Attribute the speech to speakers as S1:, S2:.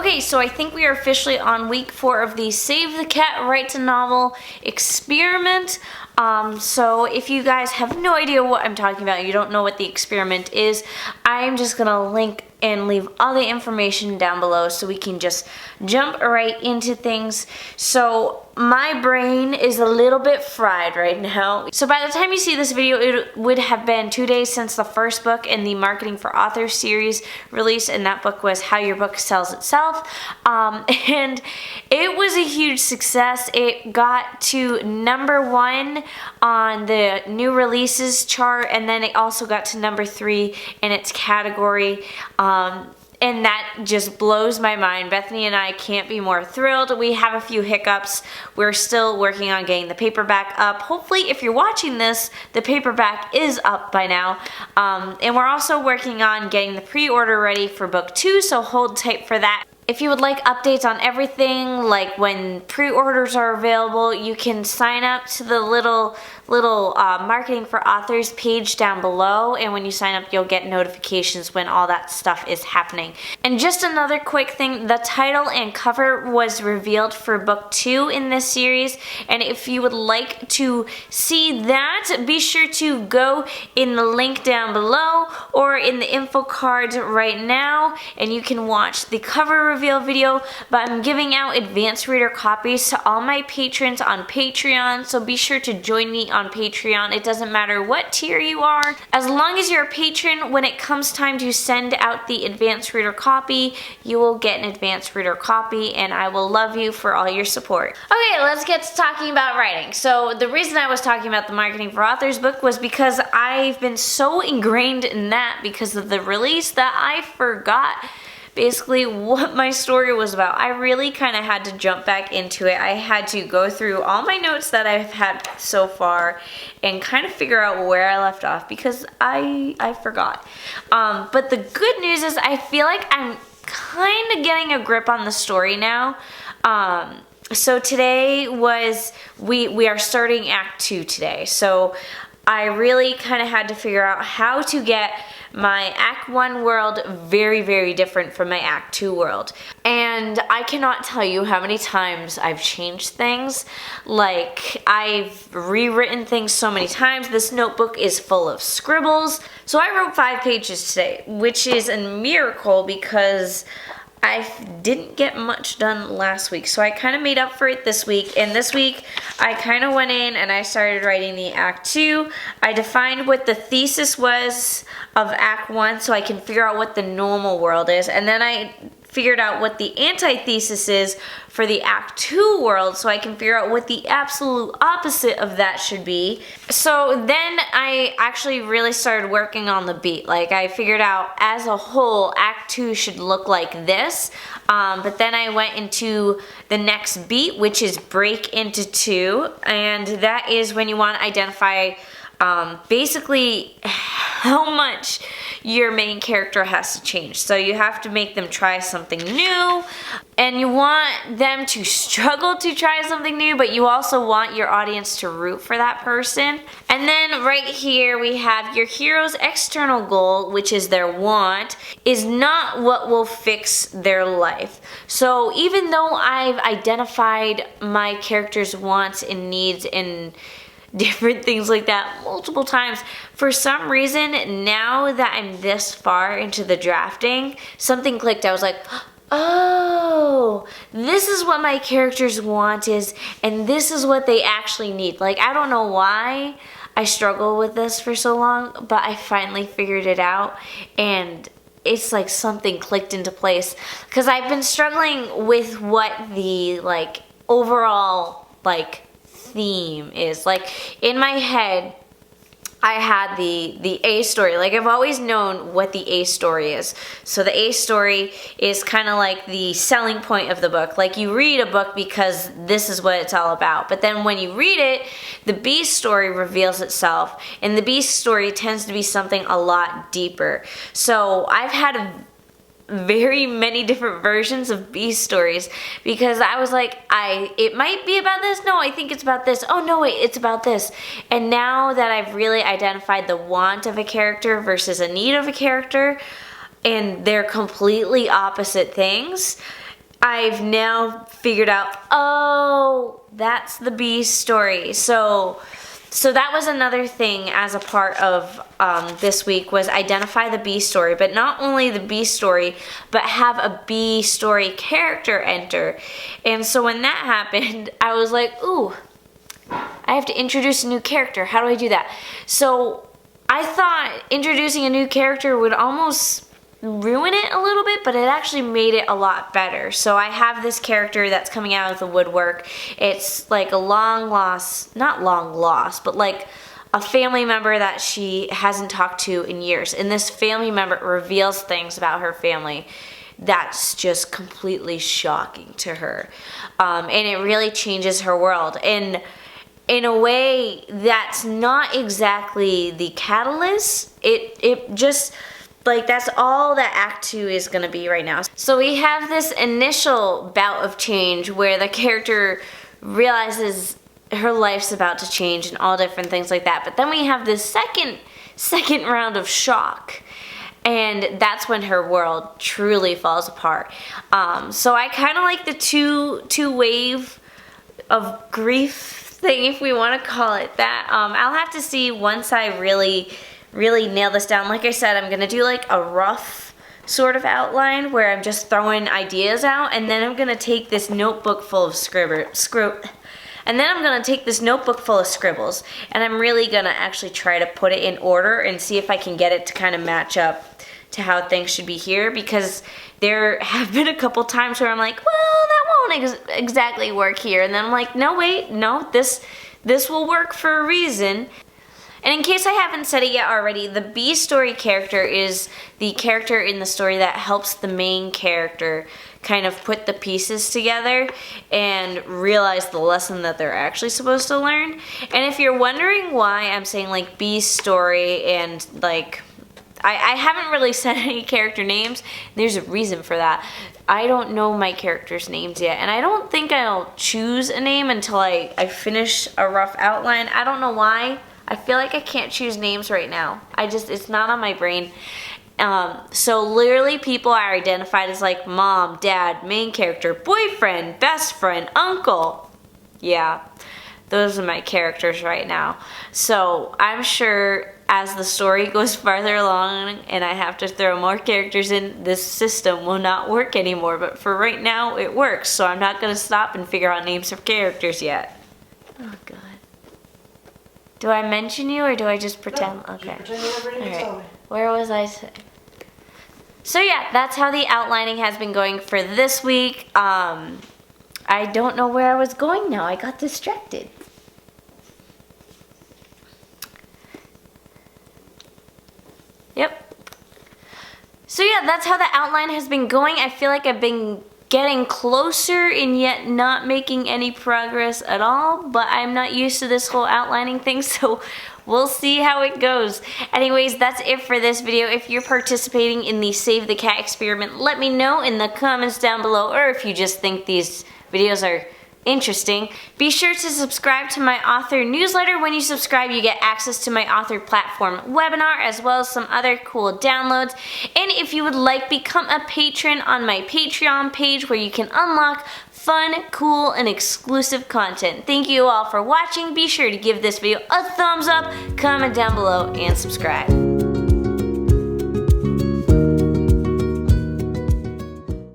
S1: Okay, so I think we are officially on week 4 of the Save the Cat Writes a Novel experiment. So if you guys have no idea what I'm talking about, you don't know what the experiment is, I'm just gonna link and leave all the information down below so we can just jump right into things. So my brain is a little bit fried right now. So by the time you see this video, it would have been 2 days since the first book in the Marketing for Authors series released, and that book was How Your Book Sells Itself. And it was a huge success. It got to #1 on the new releases chart, and then it also got to #3 in its category. And that just blows my mind. Bethany and I can't be more thrilled. We have a few hiccups. We're still working on getting the paperback up. Hopefully, if you're watching this, the paperback is up by now. And we're also working on getting the pre-order ready for book 2, so hold tight for that. If you would like updates on everything, like when pre-orders are available, you can sign up to the little Marketing for Authors page down below, and when you sign up, you'll get notifications when all that stuff is happening. And just another quick thing, the title and cover was revealed for book 2 in this series, and if you would like to see that, be sure to go in the link down below or in the info cards right now, and you can watch the cover reveal video. But I'm giving out advanced reader copies to all my patrons on Patreon, so be sure to join me on Patreon. It doesn't matter what tier you are. As long as you're a patron, when it comes time to send out the advanced reader copy, you will get an advanced reader copy, and I will love you for all your support. Okay, let's get to talking about writing. So the reason I was talking about the Marketing for Authors book was because I've been so ingrained in that because of the release that I forgot basically what my story was about. I really kind of had to jump back into it. I had to go through all my notes that I've had so far and kind of figure out where I left off because I forgot. But the good news is I feel like I'm kind of getting a grip on the story now. So today was, we are starting Act 2 today. So I really kind of had to figure out how to get my Act 1 world very, very different from my Act 2 world. And I cannot tell you how many times I've changed things. Like, I've rewritten things so many times. This notebook is full of scribbles. So I wrote 5 pages today, which is a miracle because I didn't get much done last week, so I kind of made up for it this week. And this week, I kind of went in and I started writing the Act 2. I defined what the thesis was of Act 1 so I can figure out what the normal world is. And then I figured out what the antithesis is for the Act 2 world so I can figure out what the absolute opposite of that should be. So then I actually really started working on the beat. Like, I figured out as a whole Act 2 should look like this, but then I went into the next beat, which is break into 2, and that is when you want to identify basically how much your main character has to change. So you have to make them try something new, and you want them to struggle to try something new, but you also want your audience to root for that person. And then right here we have your hero's external goal, which is their want, is not what will fix their life. So even though I've identified my character's wants and needs and different things like that multiple times, for some reason, now that I'm this far into the drafting, something clicked. I was like, oh, this is what my characters want is, and this is what they actually need. Like, I don't know why I struggled with this for so long, but I finally figured it out, and it's like something clicked into place. Because I've been struggling with what the, like, overall, like, theme is. Like, in my head, I had the A story. Like, I've always known what the A story is. So the A story is kind of like the selling point of the book. Like, you read a book because this is what it's all about. But then when you read it, the B story reveals itself. And the B story tends to be something a lot deeper. So I've had very many different versions of B stories because I was like, it might be about this. No, I think it's about this. Oh no, wait, it's about this. And now that I've really identified the want of a character versus a need of a character, and they're completely opposite things, I've now figured out, oh, that's the B story. So that was another thing as a part of this week, was identify the B story, but not only the B story, but have a B story character enter. And so when that happened, I was like, ooh, I have to introduce a new character. How do I do that? So I thought introducing a new character would almost ruin it a little bit, but it actually made it a lot better. So I have this character that's coming out of the woodwork. It's like a long lost, not long lost, but like a family member that she hasn't talked to in years. And this family member reveals things about her family that's just completely shocking to her. And it really changes her world. And in a way, that's not exactly the catalyst. It just, like, that's all that Act 2 is going to be right now. So we have this initial bout of change where the character realizes her life's about to change and all different things like that. But then we have this second round of shock. And that's when her world truly falls apart. So I kind of like the two wave of grief thing, if we want to call it that. I'll have to see once I really nail this down. Like I said, I'm going to do like a rough sort of outline where I'm just throwing ideas out, and then I'm going to take this notebook full of scribbles, and I'm really going to actually try to put it in order and see if I can get it to kind of match up to how things should be here, because there have been a couple times where I'm like, well, that won't exactly work here, and then I'm like, no, wait, no, this will work for a reason. And in case I haven't said it yet already, the B story character is the character in the story that helps the main character kind of put the pieces together and realize the lesson that they're actually supposed to learn. And if you're wondering why I'm saying like B story and like, I haven't really said any character names, there's a reason for that. I don't know my characters' names yet, and I don't think I'll choose a name until I finish a rough outline. I don't know why. I feel like I can't choose names right now. It's not on my brain. So literally people are identified as like mom, dad, main character, boyfriend, best friend, uncle. Yeah, those are my characters right now. So I'm sure as the story goes farther along and I have to throw more characters in, this system will not work anymore. But for right now, it works. So I'm not going to stop and figure out names of characters yet. Oh, God. Do I mention you or do I just pretend?
S2: No,
S1: okay.
S2: Pretend you never even saw me.
S1: Where was I? So yeah, that's how the outlining has been going for this week. I don't know where I was going now. I got distracted. Yep. So yeah, that's how the outline has been going. I feel like I've been getting closer and yet not making any progress at all, but I'm not used to this whole outlining thing, so we'll see how it goes. Anyways, that's it for this video. If you're participating in the Save the Cat experiment, let me know in the comments down below, or if you just think these videos are interesting. Be sure to subscribe to my author newsletter. When you subscribe, you get access to my author platform webinar, as well as some other cool downloads. And if you would like, become a patron on my Patreon page, where you can unlock fun, cool, and exclusive content. Thank you all for watching. Be sure to give this video a thumbs up, comment down below, and subscribe.